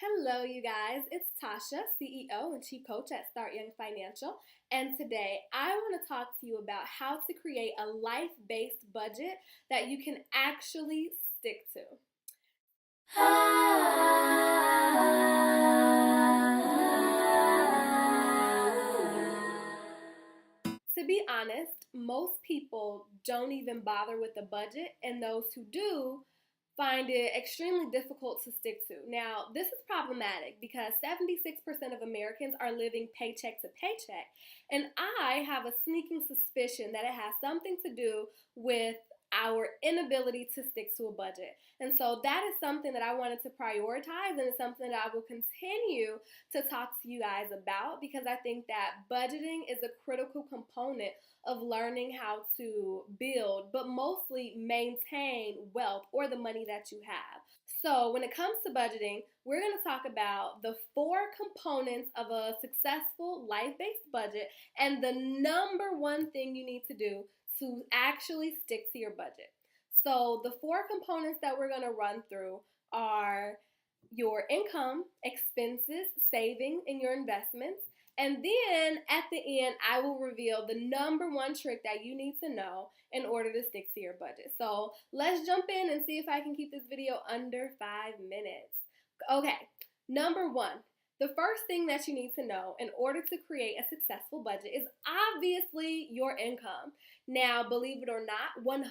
Hello, you guys. It's Tasha, CEO and Chief Coach at Start Young Financial. And today I want to talk to you about how to create a life based budget that you can actually stick to. To be honest, most people don't even bother with the budget, and those who do find it extremely difficult to stick to. Now, this is problematic because 76% of Americans are living paycheck to paycheck, and I have a sneaking suspicion that it has something to do with our inability to stick to a budget. And so that is something that I wanted to prioritize, and it's something that I will continue to talk to you guys about because I think that budgeting is a critical component of learning how to build, but mostly maintain wealth or the money that you have. So, when it comes to budgeting, we're going to talk about the four components of a successful life based budget and the number one thing you need to do to actually stick to your budget. So, the four components that we're going to run through are your income, expenses, saving, and your investments. And then at the end, I will reveal the number one trick that you need to know in order to stick to your budget. So let's jump in and see if I can keep this video under 5 minutes. Okay, number one. The first thing that you need to know in order to create a successful budget is obviously your income. Now, believe it or not, 100%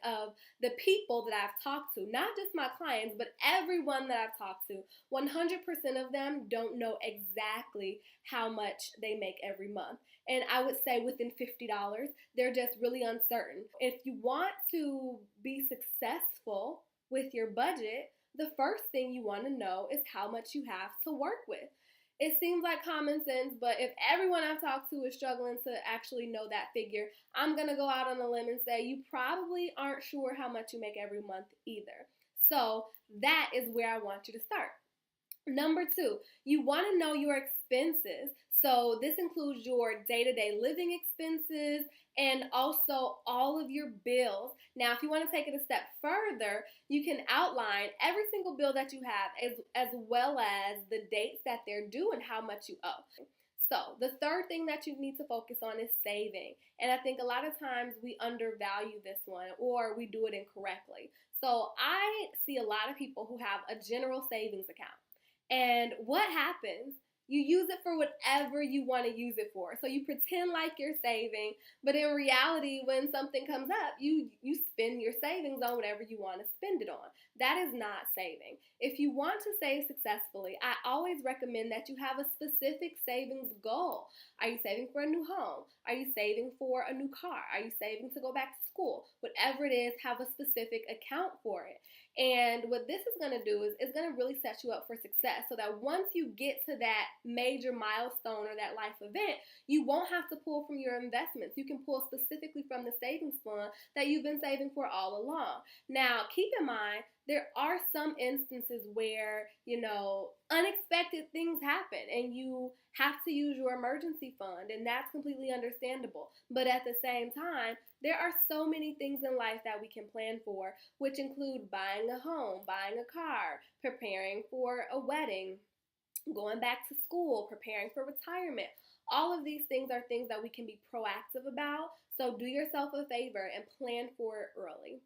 of the people that I've talked to, not just my clients, but everyone that I've talked to, 100% of them don't know exactly how much they make every month. And I would say within $50, they're just really uncertain. If you want to be successful with your budget, the first thing you want to know is how much you have to work with. It seems like common sense, but if everyone I've talked to is struggling to actually know that figure, I'm going to go out on a limb and say you probably aren't sure how much you make every month either. So that is where I want you to start. Number two, you want to know your expenses. So this includes your day-to-day living expenses and also all of your bills. Now, if you want to take it a step further, you can outline every single bill that you have as well as the dates that they're due and how much you owe. So the third thing that you need to focus on is saving. And I think a lot of times we undervalue this one or we do it incorrectly. So I see a lot of people who have a general savings account. And what happens? You use it for whatever you want to use it for. So you pretend like you're saving, but in reality, when something comes up, you spend your savings on whatever you want to spend it on. That is not saving. If you want to save successfully, I always recommend that you have a specific savings goal. Are you saving for a new home? Are you saving for a new car? Are you saving to go back to school? Whatever it is, have a specific account for it. And what this is going to do is it's going to really set you up for success so that once you get to that major milestone or that life event, you won't have to pull from your investments. You can pull specifically from the savings fund that you've been saving for all along. Now, keep in mind, there are some instances where, unexpected things happen and you have to use your emergency fund, and that's completely understandable. But at the same time, there are so many things in life that we can plan for, which include buying a home, buying a car, preparing for a wedding, going back to school, preparing for retirement. All of these things are things that we can be proactive about. So do yourself a favor and plan for it early.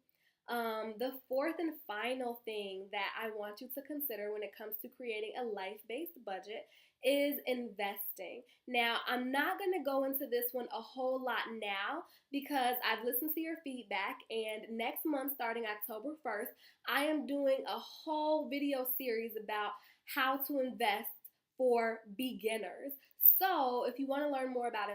The fourth and final thing that I want you to consider when it comes to creating a life-based budget is investing. Now, I'm not going to go into this one a whole lot now because I've listened to your feedback, and next month, starting October 1st, I am doing a whole video series about how to invest for beginners. So if you want to learn more about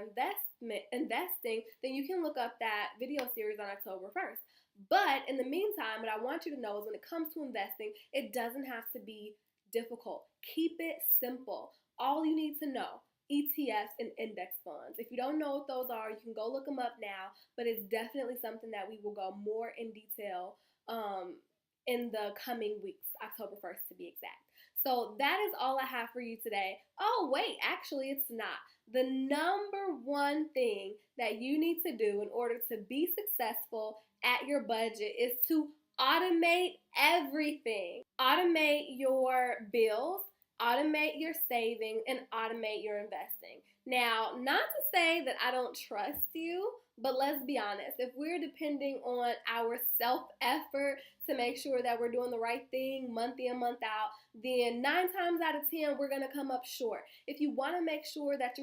investing, then you can look up that video series on October 1st. But in the meantime, what I want you to know is when it comes to investing, it doesn't have to be difficult. Keep it simple. All you need to know, ETFs and index funds. If you don't know what those are, you can go look them up now, but it's definitely something that we will go more in detail in the coming weeks, October 1st to be exact. So that is all I have for you today. Oh, wait, actually it's not. The number one thing that you need to do in order to be successful at your budget is to automate everything. Automate your bills, automate your saving, and automate your investing. Now, not to say that I don't trust you, but let's be honest. If we're depending on our self-effort to make sure that we're doing the right thing month in, month out, then 9 times out of 10 we're gonna come up short. If you want to make sure that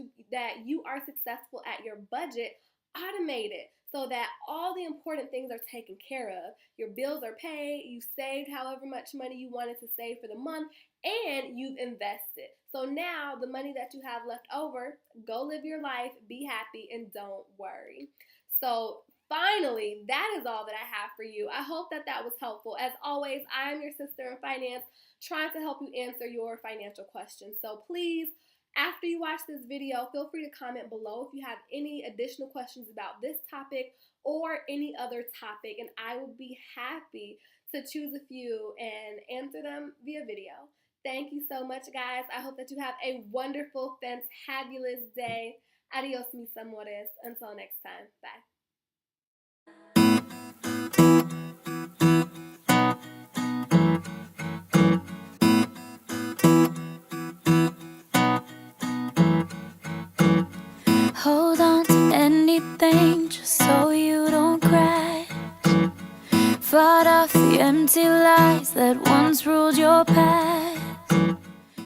you are successful at your budget, automate it so that all the important things are taken care of. Your bills are paid, you saved however much money you wanted to save for the month, and you've invested. So now the money that you have left over, go live your life, be happy, and don't worry. So finally, that is all that I have for you. I hope that that was helpful. As always, I am your sister in finance, trying to help you answer your financial questions. So please, after you watch this video, feel free to comment below if you have any additional questions about this topic or any other topic, and I will be happy to choose a few and answer them via video. Thank you so much, guys. I hope that you have a wonderful, fantabulous day. Adios, mis amores. Until next time. Bye. Hold on to anything just so you don't crash. Fight off the empty lies that once ruled your past.